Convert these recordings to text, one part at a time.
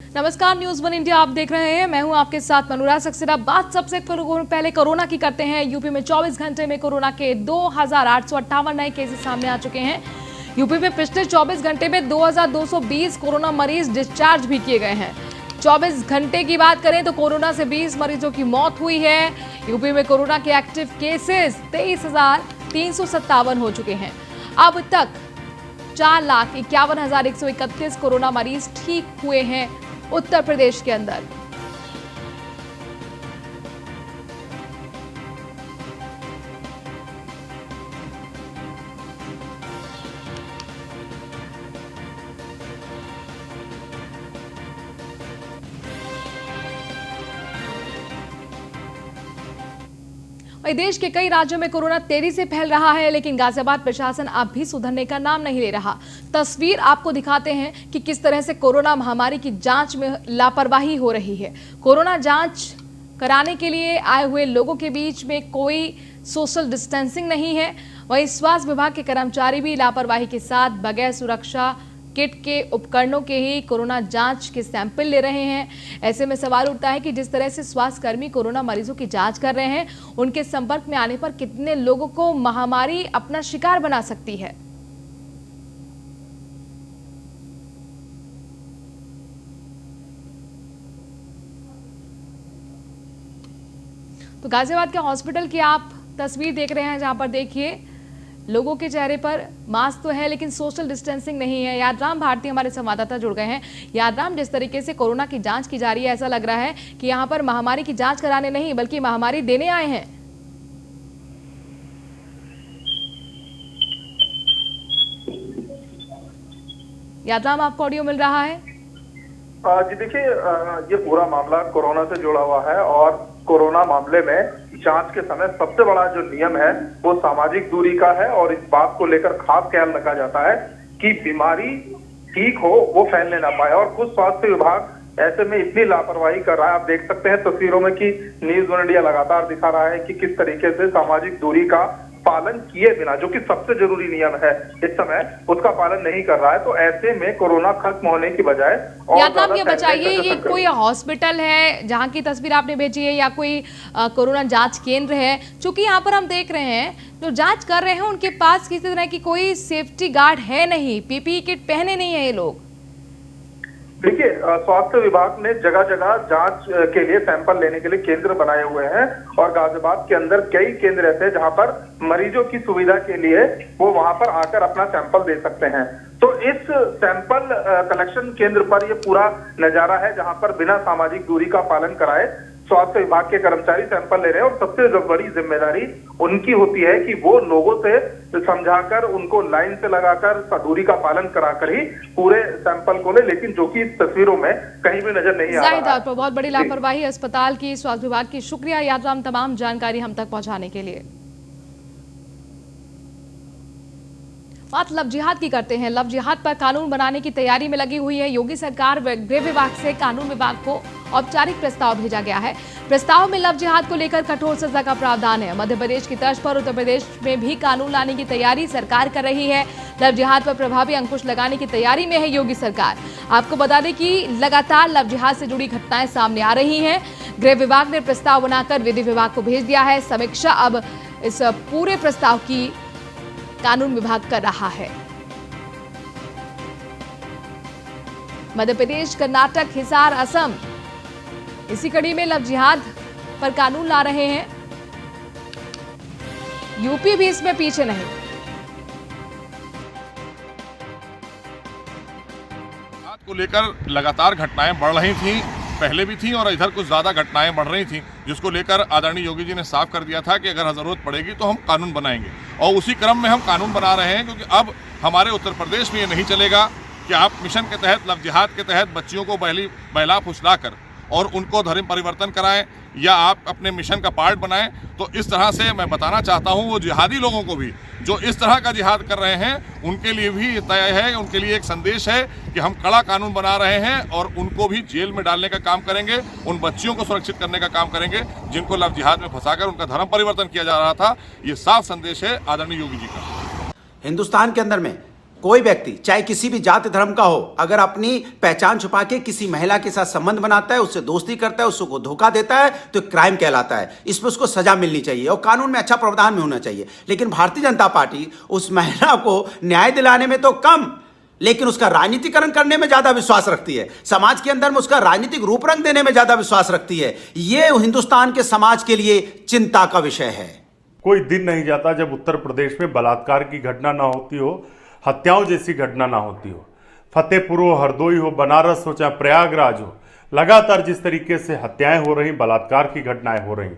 नमस्कार, news one India आप देख रहे हैं। मैं हूं आपके साथ मनोराज सक्सेना। बात सबसे पहले कोरोना की करते हैं। यूपी में 24 घंटे में कोरोना के 2858 नए केसेस सामने आ चुके हैं। यूपी में पिछले 24 घंटे में 2220 कोरोना मरीज डिस्चार्ज भी किए गए हैं। 24 घंटे की बात करें तो कोरोना से 20 मरीजों की मौत हुई है। यूपी में कोरोना के एक्टिव केसेस 23,357 हो चुके हैं। अब तक 4,51,131 कोरोना मरीज ठीक हुए हैं उत्तर प्रदेश के अंदर। वहीं देश के कई राज्यों में कोरोना तेजी से फैल रहा है, लेकिन गाजियाबाद प्रशासन अब भी सुधरने का नाम नहीं ले रहा। तस्वीर आपको दिखाते हैं कि किस तरह से कोरोना महामारी की जांच में लापरवाही हो रही है। कोरोना जांच कराने के लिए आए हुए लोगों के बीच में कोई सोशल डिस्टेंसिंग नहीं है। वहीं स्वास्थ्य विभाग के कर्मचारी भी लापरवाही के साथ बगैर सुरक्षा किट के उपकरणों के ही कोरोना जांच के सैंपल ले रहे हैं। ऐसे में सवाल उठता है कि जिस तरह से स्वास्थ्य कर्मी कोरोना मरीजों की जांच कर रहे हैं, उनके संपर्क में आने पर कितने लोगों को महामारी अपना शिकार बना सकती है। तो गाजियाबाद के हॉस्पिटल की आप तस्वीर देख रहे हैं, जहां पर देखिए लोगों के चेहरे पर मास्क तो है, लेकिन सोशल डिस्टेंसिंग नहीं है। यादराम भारती हमारे संवाददाता जुड़ गए हैं। यादराम, जिस तरीके से कोरोना की जांच की जा रही है, ऐसा लग रहा है कि यहां पर महामारी की जांच कराने नहीं बल्कि महामारी देने आए हैं। यादराम, आपको ऑडियो मिल रहा है? जी देखिए, ये पूरा मामला कोरोना से जुड़ा हुआ है और कोरोना मामले में जांच के समय सबसे बड़ा जो नियम है वो सामाजिक दूरी का है और इस बात को लेकर खास ख्याल रखा जाता है कि बीमारी ठीक हो वो फैलने ना पाए। और खुद स्वास्थ्य विभाग ऐसे में इतनी लापरवाही कर रहा है। आप देख सकते हैं तस्वीरों में कि न्यूज वन इंडिया लगातार दिखा रहा है कि किस तरीके से सामाजिक दूरी का पालन किए बिना, जो कि सबसे जरूरी नियम है इस समय, उसका पालन नहीं कर रहा है। तो ऐसे में कोरोना खत्म होने की बजाय यादराम, ये बताइए, ये कोई हॉस्पिटल है जहां की तस्वीर आपने भेजी है या कोई कोरोना जांच केंद्र है? चूंकि यहाँ पर हम देख रहे हैं जो जांच कर रहे हैं उनके पास किसी तरह की कोई सेफ्टी गार्ड है नहीं, पीपीई किट पहने नहीं है ये लोग। देखिए, स्वास्थ्य विभाग ने जगह जगह जांच के लिए सैंपल लेने के लिए केंद्र बनाए हुए हैं और गाजियाबाद के अंदर कई केंद्र ऐसे हैं जहां पर मरीजों की सुविधा के लिए वो वहां पर आकर अपना सैंपल दे सकते हैं। तो इस सैंपल कलेक्शन केंद्र पर ये पूरा नजारा है जहां पर बिना सामाजिक दूरी का पालन कराए स्वास्थ्य विभाग के कर्मचारी सैंपल ले रहे हैं। और सबसे बड़ी जिम्मेदारी उनकी होती है कि वो लोगों से समझाकर, उनको लाइन से लगाकर दूरी का पालन कराकर ही पूरे सैंपल को ले, लेकिन जो कि इस तस्वीरों में कहीं भी नजर नहीं आ रहा है। जाहिर तौर पर बहुत बड़ी लापरवाही अस्पताल की, स्वास्थ्य विभाग की। शुक्रिया यादराम तमाम जानकारी हम तक पहुंचाने के लिए। बात लव जिहाद की करते हैं। लव जिहाद पर कानून बनाने की तैयारी में लगी हुई है योगी सरकार। गृह विभाग से कानून विभाग को औपचारिक प्रस्ताव भेजा गया है। प्रस्ताव में लव जिहाद को लेकर कठोर सजा का प्रावधान है। मध्य प्रदेश की तर्ज पर उत्तर प्रदेश में भी कानून लाने की तैयारी सरकार कर रही है। लव जिहाद पर प्रभावी अंकुश लगाने की तैयारी में है योगी सरकार। आपको बता दें कि लगातार लव जिहाद से जुड़ी घटनाएं सामने आ रही हैं। गृह विभाग ने प्रस्ताव बनाकर विधि विभाग को भेज दिया है। समीक्षा अब इस पूरे प्रस्ताव की कानून विभाग कर रहा है। मध्य प्रदेश, कर्नाटक, हिसार, असम, इसी कड़ी में लव जिहाद पर कानून ला रहे हैं। यूपी भी इसमें पीछे नहीं। को लेकर लगातार घटनाएं बढ़ रही थी, पहले भी थी और इधर कुछ ज्यादा घटनाएं बढ़ रही थी, जिसको लेकर आदरणीय योगी जी ने साफ कर दिया था कि अगर जरूरत पड़ेगी तो हम कानून बनाएंगे। और उसी क्रम में हम कानून बना रहे हैं, क्योंकि अब हमारे उत्तर प्रदेश में ये नहीं चलेगा कि आप मिशन के तहत, लव जिहाद के तहत बच्चियों को बहला फुसलाकर और उनको धर्म परिवर्तन कराएं या आप अपने मिशन का पार्ट बनाएं। तो इस तरह से मैं बताना चाहता हूं वो जिहादी लोगों को भी जो इस तरह का जिहाद कर रहे हैं, उनके लिए भी ये तय है, उनके लिए एक संदेश है कि हम कड़ा कानून बना रहे हैं और उनको भी जेल में डालने का काम करेंगे। उन बच्चियों को सुरक्षित करने का काम करेंगे जिनको लव जिहाद में फंसाकर उनका धर्म परिवर्तन किया जा रहा था। ये साफ संदेश है आदरणीय योगी जी का। हिंदुस्तान के अंदर में कोई व्यक्ति चाहे किसी भी जाति धर्म का हो, अगर अपनी पहचान छुपा के किसी महिला के साथ संबंध बनाता है, उससे दोस्ती करता है, उसको धोखा देता है, तो क्राइम कहलाता है। इस पर उसको सजा मिलनी चाहिए और कानून में अच्छा प्रावधान भी होना चाहिए। लेकिन भारतीय जनता पार्टी उस महिला को न्याय दिलाने में तो कम, लेकिन उसका राजनीतिकरण करने में ज्यादा विश्वास रखती है, समाज के अंदर में उसका राजनीतिक रूप रंग देने में ज्यादा विश्वास रखती है। यह हिंदुस्तान के समाज के लिए चिंता का विषय है। कोई दिन नहीं जाता जब उत्तर प्रदेश में बलात्कार की घटना ना होती हो, हत्याओं जैसी घटना ना होती हो। फतेहपुर हो, हरदोई हो, बनारस हो, चाहे प्रयागराज हो, लगातार जिस तरीके से हत्याएं हो रही, बलात्कार की घटनाएं हो रही,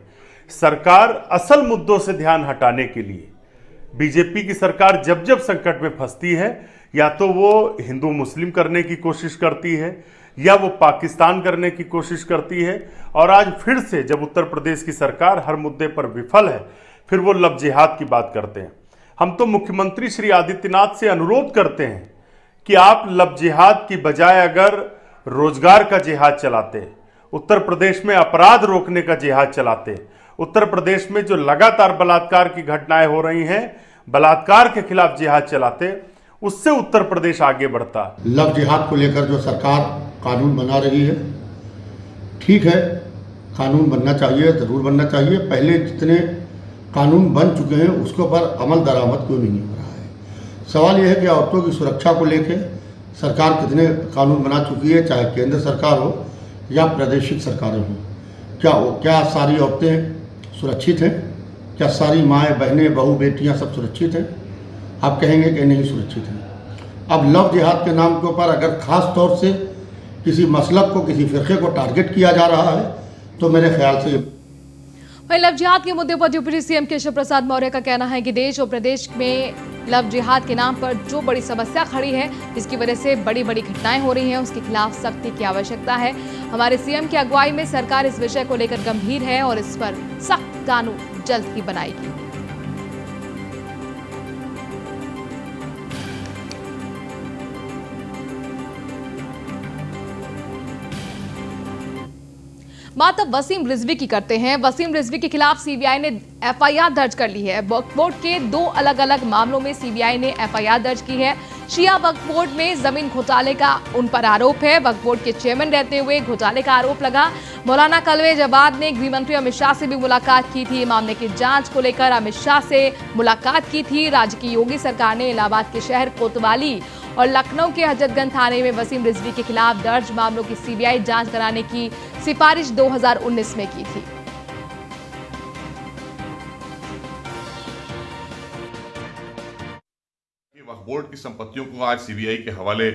सरकार असल मुद्दों से ध्यान हटाने के लिए, बीजेपी की सरकार जब जब संकट में फंसती है, या तो वो हिंदू मुस्लिम करने की कोशिश करती है या वो पाकिस्तान करने की कोशिश करती है। और आज फिर से जब उत्तर प्रदेश की सरकार हर मुद्दे पर विफल है, फिर वो लव जिहाद की बात करते हैं। हम तो मुख्यमंत्री श्री आदित्यनाथ से अनुरोध करते हैं कि आप लव जिहाद की बजाय अगर रोजगार का जिहाद चलाते, उत्तर प्रदेश में अपराध रोकने का जिहाद चलाते, उत्तर प्रदेश में जो लगातार बलात्कार की घटनाएं हो रही हैं, बलात्कार के खिलाफ जिहाद चलाते, उससे उत्तर प्रदेश आगे बढ़ता। लव जिहाद को लेकर जो सरकार कानून बना रही है, ठीक है, कानून बनना चाहिए, ज़रूर बनना चाहिए। पहले जितने कानून बन चुके हैं उसके ऊपर अमल दरामद क्यों नहीं हो रहा है। सवाल यह है कि औरतों की सुरक्षा को लेकर सरकार कितने कानून बना चुकी है, चाहे केंद्र सरकार हो या प्रादेशिक सरकारें हों। क्या सारी औरतें सुरक्षित हैं? क्या सारी माएँ, बहनें, बहू, बेटियाँ सब सुरक्षित हैं? आप कहेंगे कि नहीं सुरक्षित हैं। अब लव जिहाद के नाम के ऊपर अगर खास तौर से किसी मसलब को, किसी फिरके को टारगेट किया जा रहा है, तो मेरे ख्याल से वहीं लव जिहाद के मुद्दे पर डिप्टी सीएम केशव प्रसाद मौर्य का कहना है कि देश और प्रदेश में लव जिहाद के नाम पर जो बड़ी समस्या खड़ी है, जिसकी वजह से बड़ी बड़ी घटनाएं हो रही हैं, उसके खिलाफ सख्ती की आवश्यकता है। हमारे सीएम की अगुवाई में सरकार इस विषय को लेकर गंभीर है और इस पर सख्त कानून जल्द ही बनाएगी। बात अब वसीम रिजवी की करते हैं। वसीम रिजवी के खिलाफ सीबीआई ने एफआईआर दर्ज कर ली है। वक्फ बोर्ड के 2 अलग अलग मामलों में सीबीआई ने एफआईआर दर्ज की है। शिया वक्फ बोर्ड में जमीन घोटाले का उन पर आरोप है। वक्फ बोर्ड के चेयरमैन रहते हुए घोटाले का आरोप लगा। मौलाना कलवे जवाद ने गृह मंत्री अमित शाह से भी मुलाकात की थी। मामले की जांच को लेकर अमित शाह से मुलाकात की थी। राज्य की योगी सरकार ने इलाहाबाद के शहर कोतवाली और लखनऊ के हजरतगंज थाने में वसीम रिजवी के खिलाफ दर्ज मामलों की सीबीआई जांच कराने की सिफारिश 2019 में की थी। वक्फ बोर्ड की संपत्तियों को आज सीबीआई के हवाले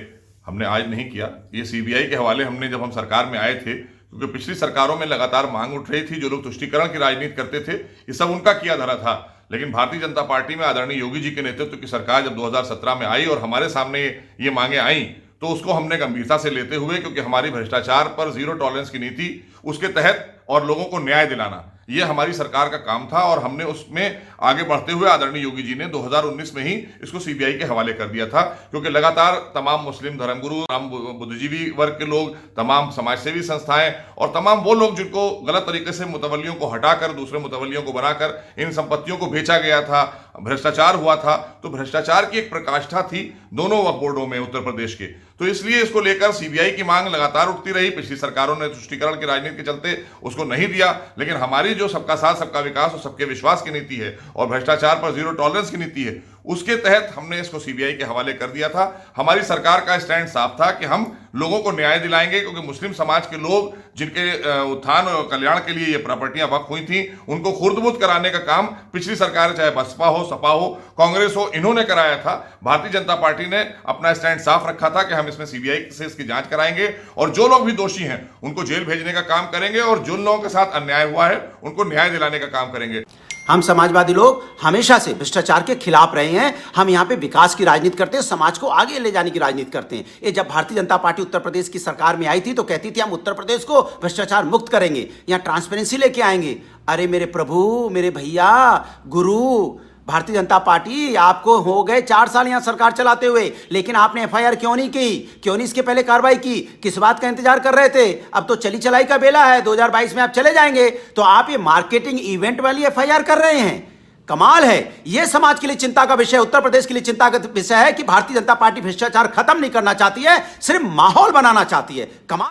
हमने आज नहीं किया। ये सीबीआई के हवाले हमने जब हम सरकार में आए थे, क्योंकि पिछली सरकारों में लगातार मांग उठ रही थी, जो लोग तुष्टीकरण की राजनीति करते थे, ये सब उनका किया धरा था। लेकिन भारतीय जनता पार्टी में आदरणीय योगी जी के नेतृत्व की सरकार जब 2017 में आई और हमारे सामने ये मांगे आई, तो उसको हमने गंभीरता से लेते हुए, क्योंकि हमारी भ्रष्टाचार पर जीरो टॉलरेंस की नीति, उसके तहत और लोगों को न्याय दिलाना, ये हमारी सरकार का काम था। और हमने उसमें आगे बढ़ते हुए आदरणीय योगी जी ने 2019 में ही इसको सीबीआई के हवाले कर दिया था, क्योंकि लगातार तमाम मुस्लिम धर्मगुरु, तमाम बुद्धिजीवी वर्ग के लोग, तमाम समाजसेवी संस्थाएं और तमाम वो लोग जिनको गलत तरीके से मुतवल्लियों को हटाकर दूसरे मुतवल्लियों को बनाकर इन संपत्तियों को बेचा गया था, भ्रष्टाचार हुआ था। तो भ्रष्टाचार की एक प्रकाष्ठा थी दोनों वक्फ बोर्डों में उत्तर प्रदेश के। तो इसलिए इसको लेकर सीबीआई की मांग लगातार उठती रही। पिछली सरकारों ने तुष्टीकरण की राजनीति के चलते उसको नहीं दिया, लेकिन हमारी जो सबका साथ सबका विकास और सबके विश्वास की नीति है और भ्रष्टाचार पर जीरो टॉलरेंस की नीति है, उसके तहत हमने इसको सीबीआई के हवाले कर दिया था। हमारी सरकार का स्टैंड साफ था कि हम लोगों को न्याय दिलाएंगे, क्योंकि मुस्लिम समाज के लोग जिनके उत्थान और कल्याण के लिए ये प्रॉपर्टियां वक्फ हुई थी, उनको खुर्द-बुर्द कराने का काम पिछली सरकार, चाहे बसपा हो, सपा हो, कांग्रेस हो, इन्होंने कराया था। भारतीय जनता पार्टी ने अपना स्टैंड साफ रखा था कि हम इसमें सीबीआई से इसकी जांच कराएंगे और जो लोग भी दोषी हैं उनको जेल भेजने का काम करेंगे और जिन लोगों के साथ अन्याय हुआ है उनको न्याय दिलाने का काम करेंगे। हम समाजवादी लोग हमेशा से भ्रष्टाचार के खिलाफ रहे हैं। हम यहाँ पे विकास की राजनीति करते हैं, समाज को आगे ले जाने की राजनीति करते हैं। ये जब भारतीय जनता पार्टी उत्तर प्रदेश की सरकार में आई थी तो कहती थी हम उत्तर प्रदेश को भ्रष्टाचार मुक्त करेंगे, यहाँ ट्रांसपेरेंसी लेके आएंगे। अरे मेरे प्रभु, मेरे भैया, गुरु, भारतीय जनता पार्टी, आपको हो गए 4 साल यहाँ सरकार चलाते हुए, लेकिन आपने एफआईआर क्यों नहीं की? क्यों नहीं इसके पहले कार्रवाई की? किस बात का इंतजार कर रहे थे? अब तो चली चलाई का बेला है, 2022 में आप चले जाएंगे, तो आप ये मार्केटिंग इवेंट वाली एफआईआर कर रहे हैं। कमाल है। यह समाज के लिए चिंता का विषय, उत्तर प्रदेश के लिए चिंता का विषय है कि भारतीय जनता पार्टी भ्रष्टाचार खत्म नहीं करना चाहती है, सिर्फ माहौल बनाना चाहती है। कमाल।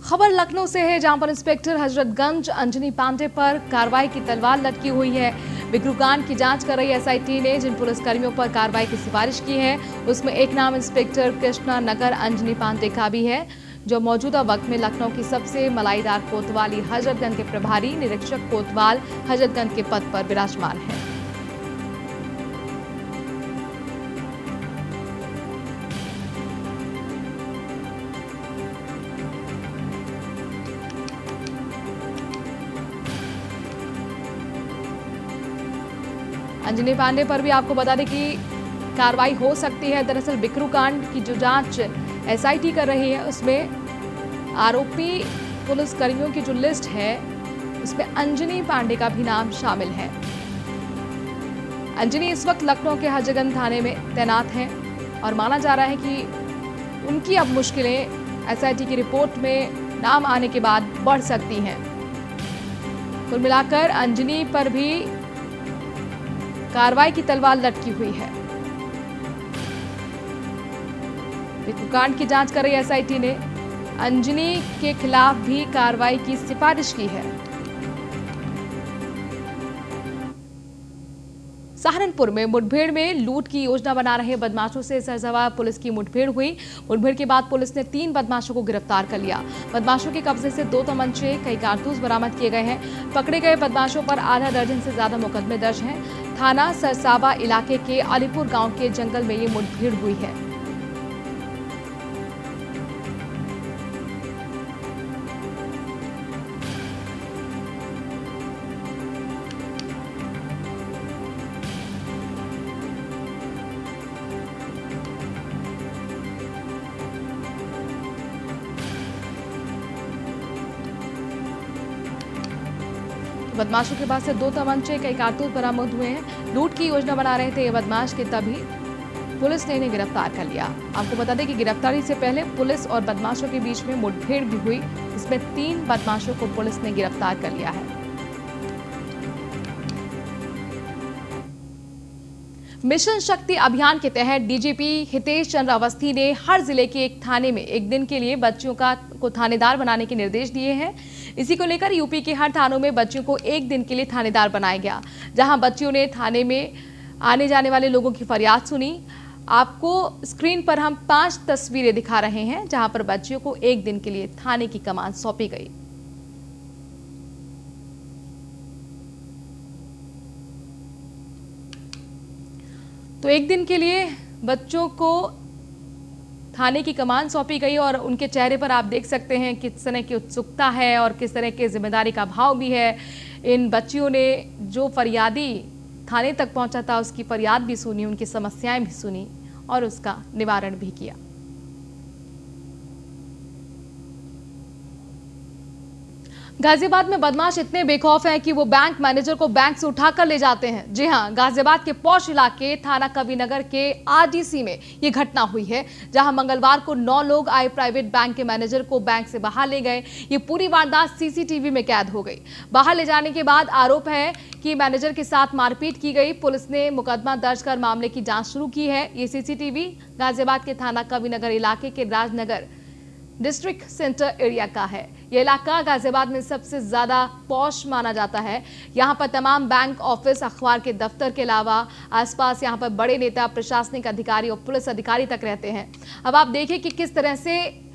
खबर लखनऊ से है, जहां पर इंस्पेक्टर हजरतगंज अंजनी पांडे पर कार्रवाई की तलवार लटकी हुई है। विक्रूकांड की जांच कर रही एसआईटी ने जिन पुलिसकर्मियों पर कार्रवाई की सिफारिश की है, उसमें एक नाम इंस्पेक्टर कृष्णा नगर अंजनी पांडे का भी है, जो मौजूदा वक्त में लखनऊ की सबसे मलाईदार कोतवाली हजरतगंज के प्रभारी निरीक्षक कोतवाल हजरतगंज के पद पर विराजमान है। अंजनी पांडे पर भी आपको बता दें कि कार्रवाई हो सकती है। दरअसल विक्रूकांड की जो जांच एसआईटी कर रही है, उसमें आरोपी पुलिसकर्मियों की जो लिस्ट है, उसमें अंजनी पांडे का भी नाम शामिल है। अंजनी इस वक्त लखनऊ के हजरतगंज थाने में तैनात हैं और माना जा रहा है कि उनकी अब मुश्किलें एसआईटी की रिपोर्ट में नाम आने के बाद बढ़ सकती हैं। कुल मिलाकर अंजनी पर भी कार्रवाई की तलवार लटकी हुई है। विक्रूकांड की जांच कर रही एसआईटी ने अंजनी के खिलाफ भी कार्रवाई की सिफारिश की है। सहारनपुर में मुठभेड़ में लूट की योजना बना रहे बदमाशों से सरसवा पुलिस की मुठभेड़ हुई। मुठभेड़ के बाद पुलिस ने 3 बदमाशों को गिरफ्तार कर लिया। बदमाशों के कब्जे से 2 तमंचे, कई कारतूस बरामद किए गए हैं। पकड़े गए बदमाशों पर आधा दर्जन से ज्यादा मुकदमे दर्ज हैं। थाना सरसावा इलाके के अलीपुर गांव के जंगल में ये मुठभेड़ हुई है। बदमाशों के पास से 2 तमंचे, कई कारतूस बरामद हुए हैं। लूट की योजना बना रहे थे ये बदमाश के, तभी पुलिस ने इन्हें गिरफ्तार कर लिया। आपको बता दें कि गिरफ्तारी से पहले पुलिस और बदमाशों के बीच में मुठभेड़ भी हुई। इसमें 3 बदमाशों को पुलिस ने गिरफ्तार कर लिया है। मिशन शक्ति अभियान के तहत डीजीपी हितेश चंद्र अवस्थी ने हर जिले के एक थाने में एक दिन के लिए बच्चियों को थानेदार बनाने के निर्देश दिए हैं। इसी को लेकर यूपी के हर थानों में बच्चियों को एक दिन के लिए थानेदार बनाया गया, जहां बच्चियों ने थाने में आने जाने वाले लोगों की फरियाद सुनी। आपको स्क्रीन पर हम 5 तस्वीरें दिखा रहे हैं, जहां पर बच्चियों को एक दिन के लिए थाने की कमान सौंपी गई। तो एक दिन के लिए बच्चों को थाने की कमान सौंपी गई और उनके चेहरे पर आप देख सकते हैं किस तरह की उत्सुकता है और किस तरह के जिम्मेदारी का भाव भी है। इन बच्चियों ने जो फरियादी थाने तक पहुंचा था, उसकी फरियाद भी सुनी, उनकी समस्याएं भी सुनी और उसका निवारण भी किया। गाजियाबाद में बदमाश इतने बेखौफ हैं कि वो बैंक मैनेजर को बैंक से उठाकर ले जाते हैं। जी हां, गाजियाबाद के पौष इलाके थाना कविनगर के आरडीसी में ये घटना हुई है, जहां मंगलवार को 9 लोग आए प्राइवेट बैंक के मैनेजर को बैंक से बाहर ले गए। ये पूरी वारदात सीसीटीवी में कैद हो गई। बाहर ले जाने के बाद आरोप है कि मैनेजर के साथ मारपीट की गई। पुलिस ने मुकदमा दर्ज कर मामले की जांच शुरू की है। ये सीसीटीवी गाजियाबाद के थाना कविनगर इलाके के राजनगर डिस्ट्रिक्ट सेंटर एरिया का है। यह इलाका गाजियाबाद में सबसे ज्यादा पॉश माना जाता है। यहाँ पर तमाम बैंक, ऑफिस, अखबार के दफ्तर के अलावा आसपास यहाँ पर बड़े नेता, प्रशासनिक अधिकारी और पुलिस अधिकारी तक रहते हैं। अब आप देखिए कि किस तरह से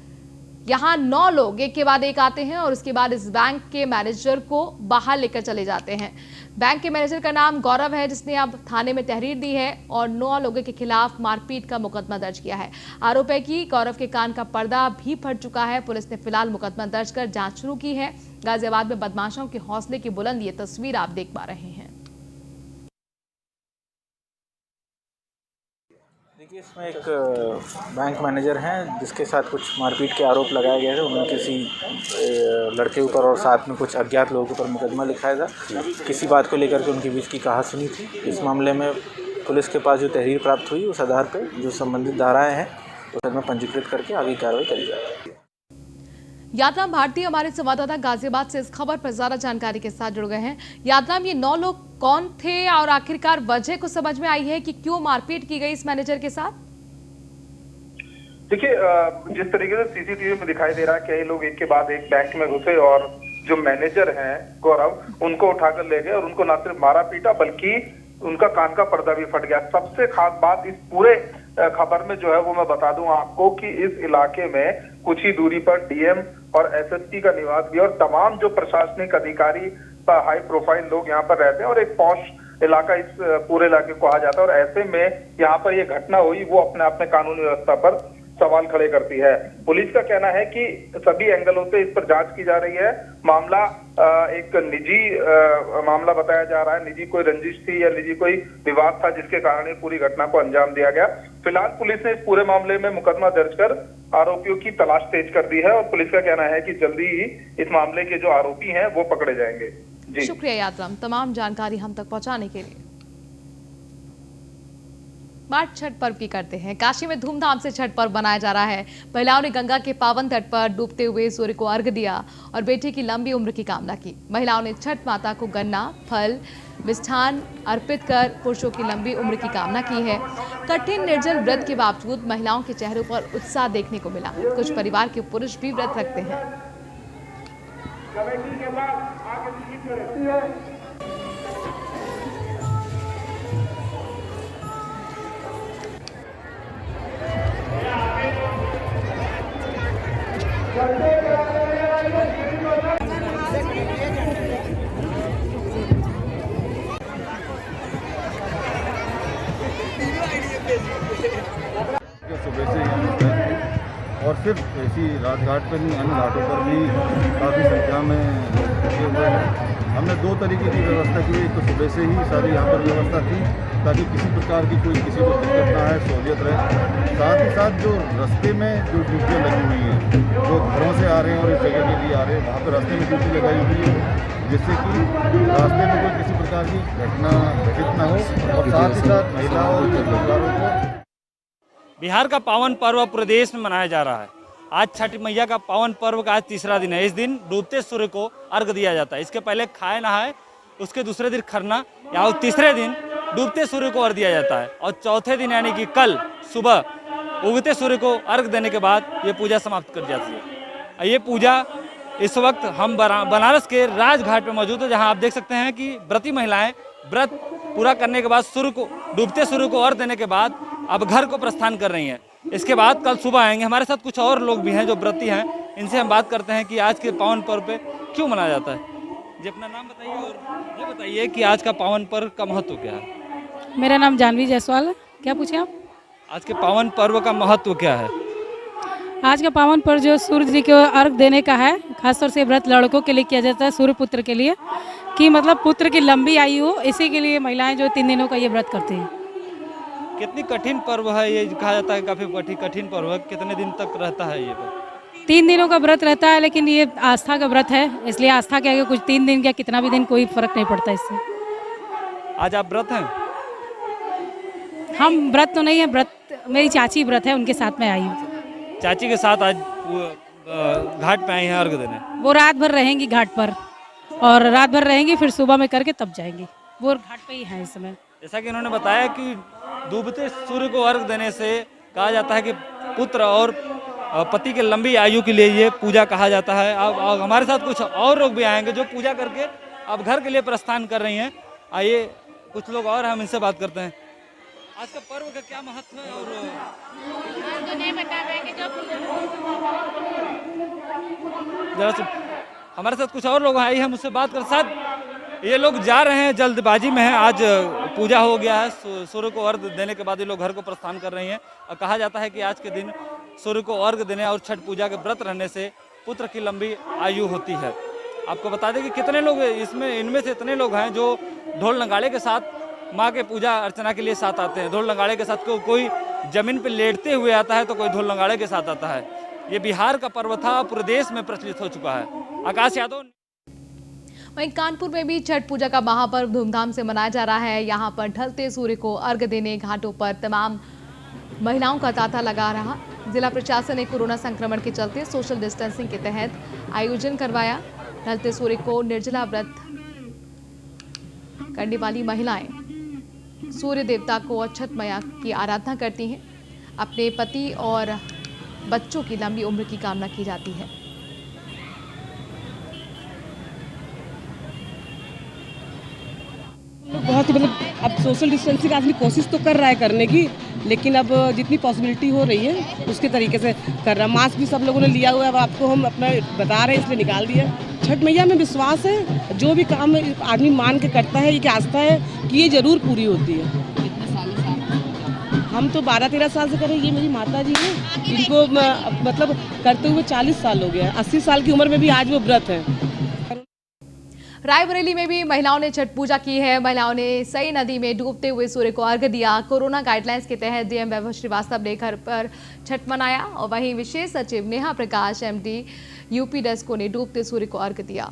यहाँ 9 लोग एक के बाद एक आते हैं और उसके बाद इस बैंक के मैनेजर को बाहर लेकर चले जाते हैं। बैंक के मैनेजर का नाम गौरव है, जिसने अब थाने में तहरीर दी है और 9 लोगों के खिलाफ मारपीट का मुकदमा दर्ज किया है। आरोप है कि गौरव के कान का पर्दा भी फट चुका है। पुलिस ने फिलहाल मुकदमा दर्ज कर जांच शुरू की है। गाजियाबाद में बदमाशों के हौसले की बुलंद ये तस्वीर आप देख पा रहे हैं। देखिए, इसमें एक बैंक मैनेजर हैं जिसके साथ कुछ मारपीट के आरोप लगाए गए थे। उन्होंने किसी लड़के ऊपर और साथ में कुछ अज्ञात लोगों के ऊपर मुकदमा लिखाया था। किसी बात को लेकर के उनके बीच की कहासुनी थी। इस मामले में पुलिस के पास जो तहरीर प्राप्त हुई, उस आधार पर जो संबंधित धाराएँ हैं उसमें पंजीकृत करके आगे कार्रवाई करी जाएगी। यात्राम भारती हमारे संवाददाता गाजियाबाद से इस खबर पर ज्यादा जानकारी के साथ जुड़ गए हैं। यात्राम, ये 9 लोग कौन थे और आखिरकार वजह को समझ में आई है कि क्यों मारपीट की गई इस मैनेजर के साथ? देखिए, जिस तरीके से सीसीटीवी में दिखाई दे रहा है, कई लोग एक के बाद एक बैंक में घुसे और जो मैनेजर हैं गौरव, उनको उठाकर ले गए और उनको ना सिर्फ मारा पीटा बल्कि उनका कान का पर्दा भी फट गया। सबसे खास बात इस पूरे खबर में जो है वो मैं बता दूं आपको कि इस इलाके में कुछ ही दूरी पर डीएम और एसएसपी का निवास भी, और तमाम जो प्रशासनिक अधिकारी हाई प्रोफाइल लोग यहाँ पर रहते हैं और एक पॉश इलाका इस पूरे इलाके को कहा जाता है। और ऐसे में यहाँ पर ये घटना हुई, वो अपने आप में कानून व्यवस्था पर सवाल खड़े करती है। पुलिस का कहना है कि सभी एंगलों से इस पर जांच की जा रही है। मामला एक निजी मामला बताया जा रहा है, निजी कोई रंजिश थी या निजी कोई विवाद था जिसके कारण ये पूरी घटना को अंजाम दिया गया। फिलहाल पुलिस ने इस पूरे मामले में मुकदमा दर्ज कर आरोपियों की तलाश तेज कर दी है और पुलिस का कहना है कि जल्दी ही इस मामले के जो आरोपी हैं वो पकड़े जाएंगे। जी शुक्रिया यात्राम, तमाम जानकारी हम तक पहुंचाने के लिए। बात छठ पर्व की करते हैं। काशी में धूमधाम से छठ पर्व मनाया जा रहा है। महिलाओं ने गंगा के पावन तट पर डूबते हुए सूर्य को अर्घ्य दिया और बेटे की लंबी उम्र की कामना की। महिलाओं ने छठ माता को गन्ना, फल, मिष्ठान अर्पित कर पुरुषों की लंबी उम्र की कामना की है। कठिन निर्जल व्रत के बावजूद महिलाओं के चेहरों पर उत्साह देखने को मिला। कुछ परिवार के पुरुष भी व्रत रखते हैं। सुबह से यहाँ पर और सिर्फ ऐसी रात घाट पर नहीं, अन्य घाटों पर भी काफ़ी संख्या में लगे हुए हैं। हमने दो तरीके की व्यवस्था की है। तो सुबह से ही सारी यहाँ पर व्यवस्था थी ताकि किसी प्रकार की कोई किसी को दिक्कत ना है, सहूलियत रहे। साथ ही साथ जो रास्ते में जो ड्यूटियाँ लगी हुई हैं, जो घरों से आ रहे हैं और इस जगह के लिए आ रहे हैं, वहाँ पर रास्ते में ड्यूटी लगाई हुई है जिससे कि रास्ते में कोई किसी प्रकार की घटना घटित ना हो। और साथ ही साथ महिला और परिवारों को बिहार का पावन पर्व पूरे देश में मनाया जा रहा है। आज छठ मैया का पावन पर्व का आज तीसरा दिन है। इस दिन डूबते सूर्य को अर्घ्य दिया जाता है। इसके पहले खाए नहाए, उसके दूसरे दिन खरना या तीसरे दिन डूबते सूर्य को अर्घ्य दिया जाता है और चौथे दिन यानी कि कल सुबह उगते सूर्य को अर्घ्य देने के बाद ये पूजा समाप्त कर जाती है। ये पूजा इस वक्त हम बनारस के राजघाट पे मौजूद है, जहां आप देख सकते हैं कि व्रती महिलाएं व्रत पूरा करने के बाद सूर्य को डूबते सूर्य को अर्घ्य देने के बाद अब घर को प्रस्थान कर रही हैं। इसके बाद कल सुबह आएंगे। हमारे साथ कुछ और लोग भी हैं जो व्रती हैं, इनसे हम बात करते हैं कि आज के पावन पर्व पे क्यों मनाया जाता है। जी अपना नाम बताइए और ये बताइए कि आज का पावन पर्व का महत्व क्या है। मेरा नाम जानवी जायसवाल है। क्या पूछे आप? आज के पावन पर्व का महत्व क्या है? आज का पावन पर्व जो सूर्य जी को अर्घ देने का है, खासतौर से व्रत लड़कों के लिए किया जाता है, सूर्य पुत्र के लिए, कि मतलब पुत्र की लंबी आयु हो, इसी के लिए महिलाएं जो 3 दिनों का ये व्रत करती हैं। कितनी कठिन पर्व है ये, कहा जाता है काफी कठिन पर्व है। कितने दिन तक रहता है ये पर्व? 3 दिनों का व्रत रहता है, लेकिन ये आस्था का व्रत है, इसलिए आस्था के आगे कुछ 3 दिन या कितना भी दिन कोई फर्क नहीं पड़ता इससे। आज आप व्रत हैं? हम व्रत तो नहीं है, व्रत मेरी चाची व्रत है, उनके साथ में आई हूँ। चाची के साथ आज घाट पे आई हैं अर्घ्य देने। वो रात भर रहेंगी घाट पर और रात भर रहेंगी, फिर सुबह में करके तब जाएंगी। वो घाट पे ही है इस समय। जैसा कि उन्होंने बताया कि डूबते सूर्य को अर्घ्य देने से कहा जाता है कि पुत्र और पति के लंबी आयु के लिए ये पूजा कहा जाता है। अब हमारे साथ कुछ और लोग भी आएंगे जो पूजा करके अब घर के लिए प्रस्थान कर रही हैं। आइए कुछ लोग और हम इनसे बात करते हैं। आज का पर्व का क्या महत्व है और तो नहीं बता पाएंगे जरा से हमारे साथ कुछ और लोग आए हैं, हम उससे बात कर। साथ ये लोग जा रहे हैं, जल्दबाजी में हैं। आज पूजा हो गया है, सूर्य को अर्घ्य देने के बाद ये लोग घर को प्रस्थान कर रही हैं। और कहा जाता है कि आज के दिन सूर्य को अर्घ्य देने और छठ पूजा के व्रत रहने से पुत्र की लंबी आयु होती है। आपको बता दें कि कितने लोग इनमें से इतने लोग हैं जो ढोल नगाड़े के साथ माँ के पूजा अर्चना के लिए साथ आते हैं। ढोल नगाड़े के साथ कोई जमीन पर लेटते हुए आता है तो कोई ढोल नगाड़े के साथ आता है। ये बिहार का पर्व था, पूरे देश में प्रचलित हो चुका है। आकाश यादव। वहीं कानपुर में भी छठ पूजा का महापर्व धूमधाम से मनाया जा रहा है। यहाँ पर ढलते सूर्य को अर्घ्य देने घाटों पर तमाम महिलाओं का तांता लगा रहा। जिला प्रशासन ने कोरोना संक्रमण के चलते सोशल डिस्टेंसिंग के तहत आयोजन करवाया। ढलते सूर्य को निर्जला व्रत करने वाली महिलाएं सूर्य देवता को और छठ मैया की आराधना करती हैं। अपने पति और बच्चों की लंबी उम्र की कामना की जाती है। बहुत ही मतलब अब सोशल डिस्टेंसिंग आदमी कोशिश तो कर रहा है करने की, लेकिन अब जितनी पॉसिबिलिटी हो रही है उसके तरीके से कर रहा है। मास्क भी सब लोगों ने लिया हुआ है, अब आपको हम अपना बता रहे हैं इसलिए निकाल दिया। छठ मैया में विश्वास है, जो भी काम आदमी मान के करता है, ये आस्था है कि ये जरूर पूरी होती है। हम तो 12-13 साल से कर रहे हैं। ये मेरी माता जी हैं, इनको मतलब करते हुए 40 साल हो गया। 80 साल की उम्र में भी आज वो व्रत है। रायबरेली में भी महिलाओं ने छठ पूजा की है। महिलाओं ने सई नदी में डूबते हुए सूर्य को अर्घ्य दिया। कोरोना गाइडलाइंस के तहत डीएम वैभव श्रीवास्तव ने घर पर छठ मनाया और वहीं विशेष सचिव नेहा प्रकाश एमडी यूपी डेस्को ने डूबते सूर्य को अर्घ्य दिया।